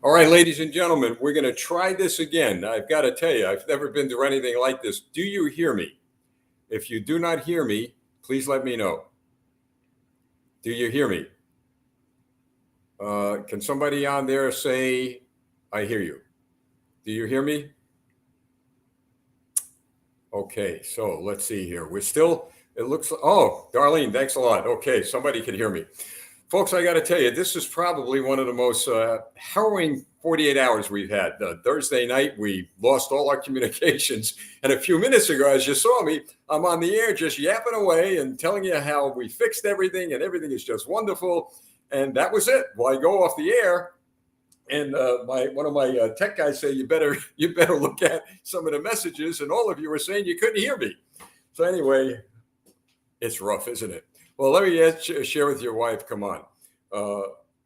All right, ladies and gentlemen, we're going to try this again. I've got to tell you, I've never been through anything like this. Do you hear me? If you do not hear me, please let me know. Do you hear me? Can somebody on there say, I hear you? Do you hear me? Okay, so let's see here. We're still, it looks, oh, Darlene, thanks a lot. Okay, somebody can hear me. Folks, I got to tell you, this is probably one of the most harrowing 48 hours we've had. Thursday night, we lost all our communications. And a few minutes ago, as you saw me, I'm on the air just yapping away and telling you how we fixed everything and everything is just wonderful. And that was it. Well, I go off the air and one of my tech guys say, you better look at some of the messages. And all of you were saying you couldn't hear me. So anyway, it's rough, isn't it? Well, let me share with your wife. Come on.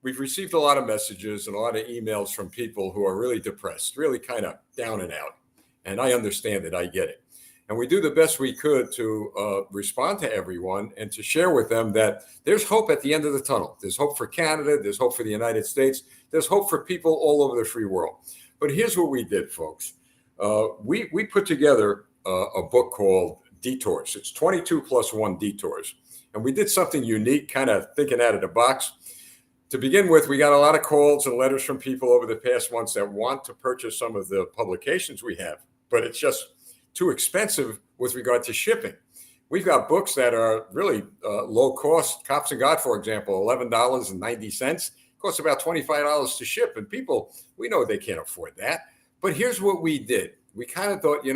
We've received a lot of messages and a lot of emails from people who are really depressed, really kind of down and out. And I understand it. I get it. And we do the best we could to respond to everyone and to share with them that there's hope at the end of the tunnel. There's hope for Canada. There's hope for the United States. There's hope for people all over the free world. But here's what we did, folks. We put together a book called Detours. It's 22 plus 1 detours. And we did something unique, kind of thinking out of the box. To begin with, we got a lot of calls and letters from people over the past months that want to purchase some of the publications we have, but it's just too expensive with regard to shipping. We've got books that are really low cost. Cops and God, for example, $11.90. Costs about $25 to ship. And people, we know they can't afford that. But here's what we did. We kind of thought,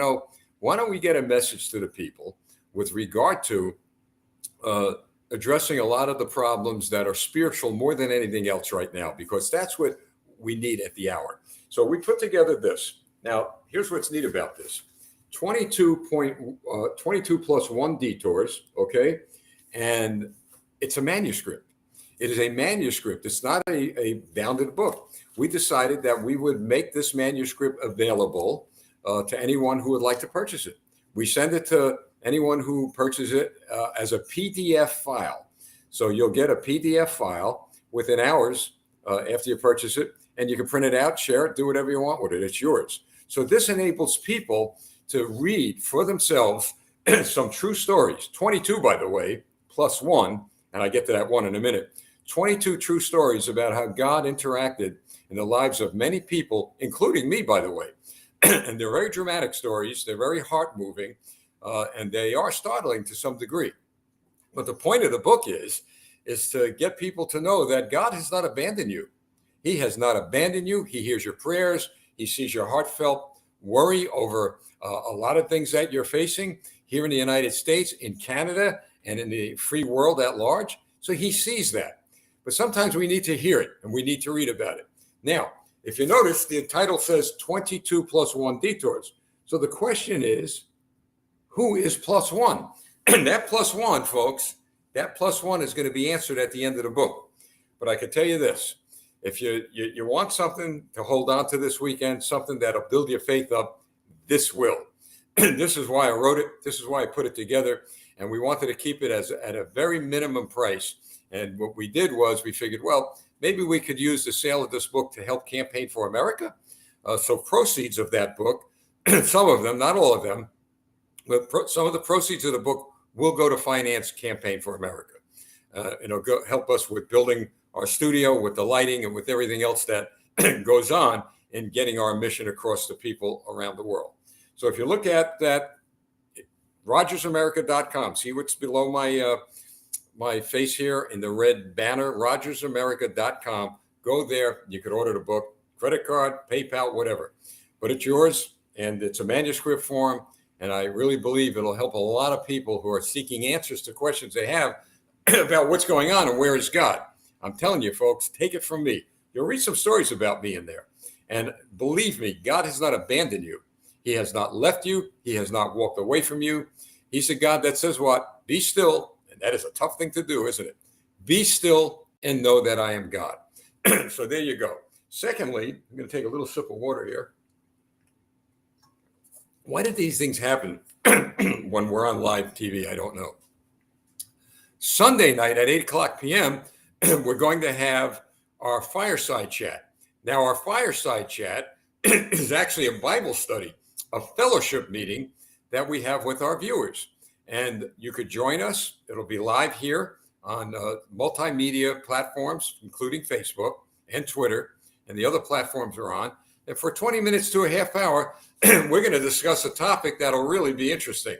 why don't we get a message to the people with regard to addressing a lot of the problems that are spiritual more than anything else right now, because that's what we need at the hour. So we put together this. Now, here's what's neat about this. 22 plus 1 detours, okay? And it's a manuscript. It is a manuscript. It's not a bounded book. We decided that we would make this manuscript available to anyone who would like to purchase it. We send it to anyone who purchases it as a PDF file. So you'll get a PDF file within hours after you purchase it, and you can print it out, share it, do whatever you want with it. It's yours. So this enables people to read for themselves some true stories. 22, by the way, plus 1, and I get to that one in a minute. 22 true stories about how God interacted in the lives of many people, including me, by the way. And they're very dramatic stories. They're very heart-moving. And they are startling to some degree. But the point of the book is to get people to know that God has not abandoned you. He has not abandoned you. He hears your prayers. He sees your heartfelt worry over a lot of things that you're facing here in the United States, in Canada, and in the free world at large. So he sees that. But sometimes we need to hear it and we need to read about it. Now, if you notice, the title says 22 plus 1 detours. So the question is, who is plus 1? And that plus 1, folks, that plus 1 is going to be answered at the end of the book. But I can tell you this, if you want something to hold on to this weekend, something that'll build your faith up, this will. This is why I wrote it. This is why I put it together. And we wanted to keep it at a very minimum price. And what we did was we figured, well, maybe we could use the sale of this book to help Campaign for America. So proceeds of that book, some of them, not all of them, but some of the proceeds of the book will go to finance Campaign for America. It'll help us with building our studio, with the lighting, and with everything else that goes on in getting our mission across to people around the world. So if you look at that, RogersAmerica.com, see what's below my face here in the red banner, RogersAmerica.com. Go there. You could order the book, credit card, PayPal, whatever. But it's yours, and it's a manuscript form. And I really believe it'll help a lot of people who are seeking answers to questions they have about what's going on and where is God. I'm telling you, folks, take it from me. You'll read some stories about me in there. And believe me, God has not abandoned you. He has not left you. He has not walked away from you. He's a God that says what? Be still. And that is a tough thing to do, isn't it? Be still and know that I am God. So there you go. Secondly, I'm going to take a little sip of water here. Why did these things happen when we're on live TV? I don't know. Sunday night at 8 o'clock p.m., we're going to have our fireside chat. Now, our fireside chat is actually a Bible study, a fellowship meeting that we have with our viewers. And you could join us. It'll be live here on multimedia platforms, including Facebook and Twitter, and the other platforms we're on. And for 20 minutes to a half hour, we're going to discuss a topic that'll really be interesting.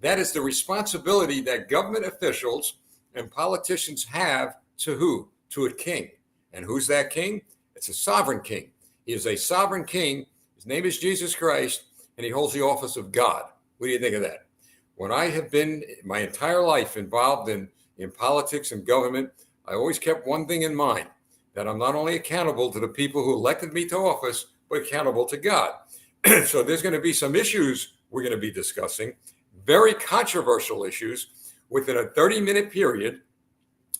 That is the responsibility that government officials and politicians have to who? To a king. And who's that king? It's a sovereign king. He is a sovereign king. His name is Jesus Christ, and he holds the office of God. What do you think of that? When I have been my entire life involved in politics and government, I always kept one thing in mind, that I'm not only accountable to the people who elected me to office, but accountable to God. So there's going to be some issues we're going to be discussing, very controversial issues within a 30-minute period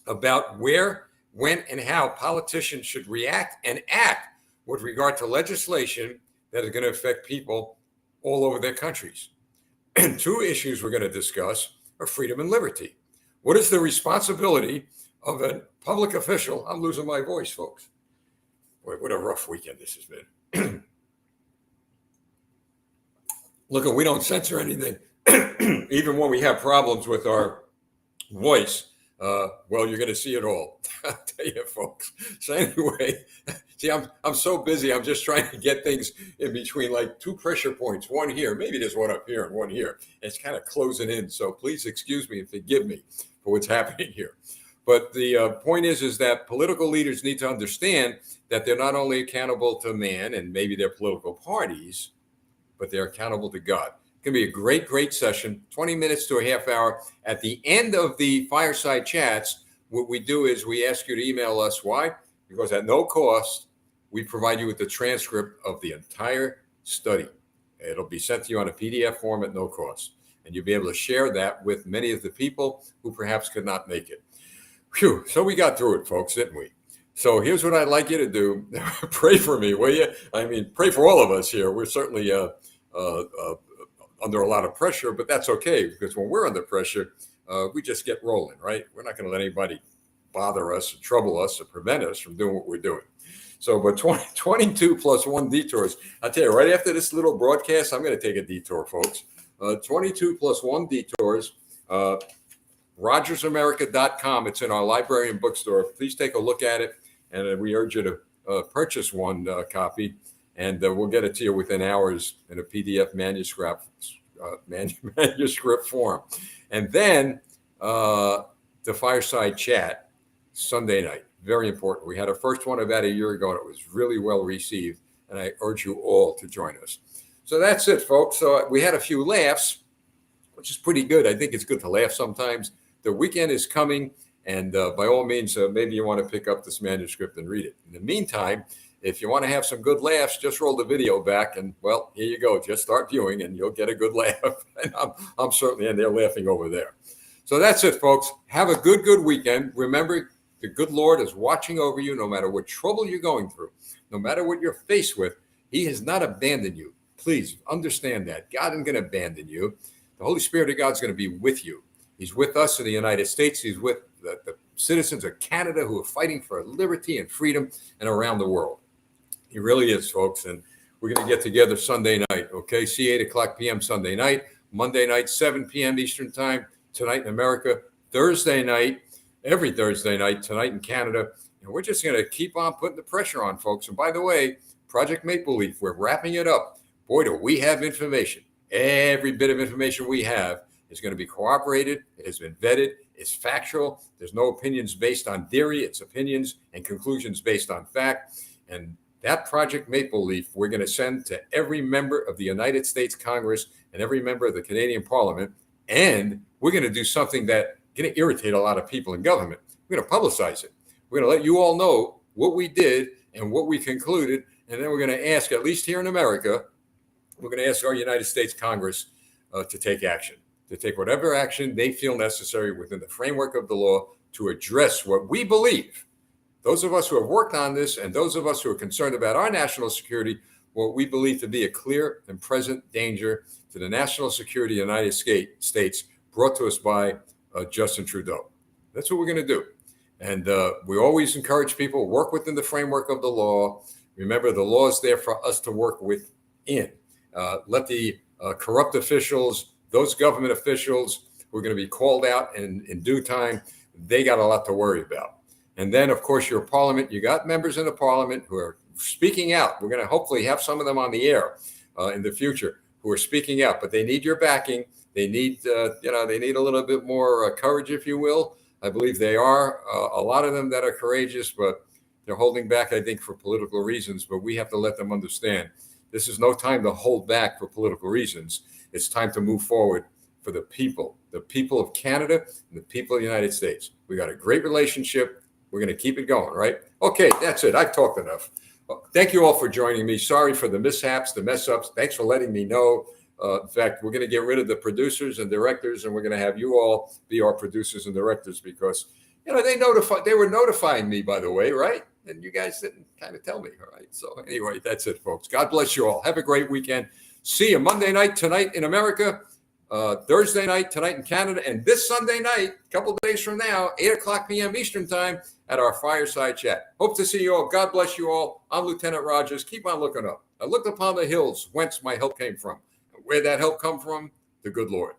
about where, when, and how politicians should react and act with regard to legislation that is going to affect people all over their countries. And two issues we're going to discuss are freedom and liberty. What is the responsibility of a public official? I'm losing my voice, folks. Boy, what a rough weekend this has been. Look, we don't censor anything. Even when we have problems with our voice, well, you're going to see it all. I'll tell you, folks. So anyway, see, I'm so busy. I'm just trying to get things in between, like two pressure points, one here. Maybe there's one up here and one here. And it's kind of closing in. So please excuse me and forgive me for what's happening here. But the point is that political leaders need to understand that they're not only accountable to man and maybe their political parties, but they're accountable to God. It's going to be a great, great session, 20 minutes to a half hour. At the end of the fireside chats, what we do is we ask you to email us. Why? Because at no cost, we provide you with the transcript of the entire study. It'll be sent to you on a PDF form at no cost. And you'll be able to share that with many of the people who perhaps could not make it. Phew. So we got through it, folks, didn't we? So here's what I'd like you to do. Pray for me, will you? I mean, pray for all of us here. We're certainly under a lot of pressure, but that's okay, because when we're under pressure, we just get rolling, right? We're not going to let anybody bother us or trouble us or prevent us from doing what we're doing. So, but 22 plus 1 detours. I'll tell you, right after this little broadcast, I'm going to take a detour, folks. 22 plus 1 detours. RogersAmerica.com. It's in our library and bookstore. Please take a look at it. And we urge you to purchase one copy. And we'll get it to you within hours in a PDF manuscript form. And then the fireside chat Sunday night. Very important. We had our first one about a year ago, and it was really well received. And I urge you all to join us. So that's it, folks. So we had a few laughs, which is pretty good. I think it's good to laugh sometimes. The weekend is coming. And by all means, maybe you want to pick up this manuscript and read it. In the meantime, if you want to have some good laughs, just roll the video back and, well, here you go. Just start viewing and you'll get a good laugh. And I'm certainly in there laughing over there. So that's it, folks. Have a good weekend. Remember, the good Lord is watching over you no matter what trouble you're going through, no matter what you're faced with. He has not abandoned you. Please understand that. God isn't going to abandon you. The Holy Spirit of God is going to be with you. He's with us in the United States. He's with the citizens of Canada who are fighting for liberty and freedom and around the world. He really is, folks. And we're going to get together Sunday night, okay? See 8 o'clock p.m. Sunday night, Monday night, 7 p.m. Eastern time, tonight in America, Thursday night, every Thursday night, tonight in Canada. And we're just going to keep on putting the pressure on, folks. And by the way, Project Maple Leaf, we're wrapping it up. Boy, do we have information. Every bit of information we have is going to be corroborated. It has been vetted. It's factual. There's no opinions based on theory. It's opinions and conclusions based on fact. And that Project Maple Leaf, we're going to send to every member of the United States Congress and every member of the Canadian Parliament. And we're going to do something that's going to irritate a lot of people in government. We're going to publicize it. We're going to let you all know what we did and what we concluded. And then we're going to ask, at least here in America, we're going to ask our United States Congress to take action, to take whatever action they feel necessary within the framework of the law to address what we believe. Those of us who have worked on this and those of us who are concerned about our national security, what we believe to be a clear and present danger to the national security of the United States brought to us by Justin Trudeau. That's what we're going to do. And we always encourage people, work within the framework of the law. Remember, the law is there for us to work within. Let the corrupt officials, those government officials who are going to be called out in due time, they got a lot to worry about. And then, of course, your parliament, you got members in the parliament who are speaking out. We're going to hopefully have some of them on the air in the future who are speaking out, but they need your backing. They need, they need a little bit more courage, if you will. I believe they are. A lot of them that are courageous, but they're holding back, I think, for political reasons. But we have to let them understand this is no time to hold back for political reasons. It's time to move forward for the people of Canada and the people of the United States. We got a great relationship. We're going to keep it going, right? Okay, that's it. I've talked enough. Thank you all for joining me. Sorry for the mishaps, the mess ups. Thanks for letting me know. In fact, we're going to get rid of the producers and directors, and we're going to have you all be our producers and directors because, they were notifying me, by the way, right? And you guys didn't kind of tell me, all right? So anyway, that's it, folks. God bless you all. Have a great weekend. See you Monday night tonight in America, Thursday night tonight in Canada, and this Sunday night, a couple of days from now, 8:00 p.m. Eastern time at our fireside chat. Hope to see you all. God bless you all. I'm Lieutenant Rogers. Keep on looking up. I looked upon the hills whence my help came from. Where that help come from? The good Lord.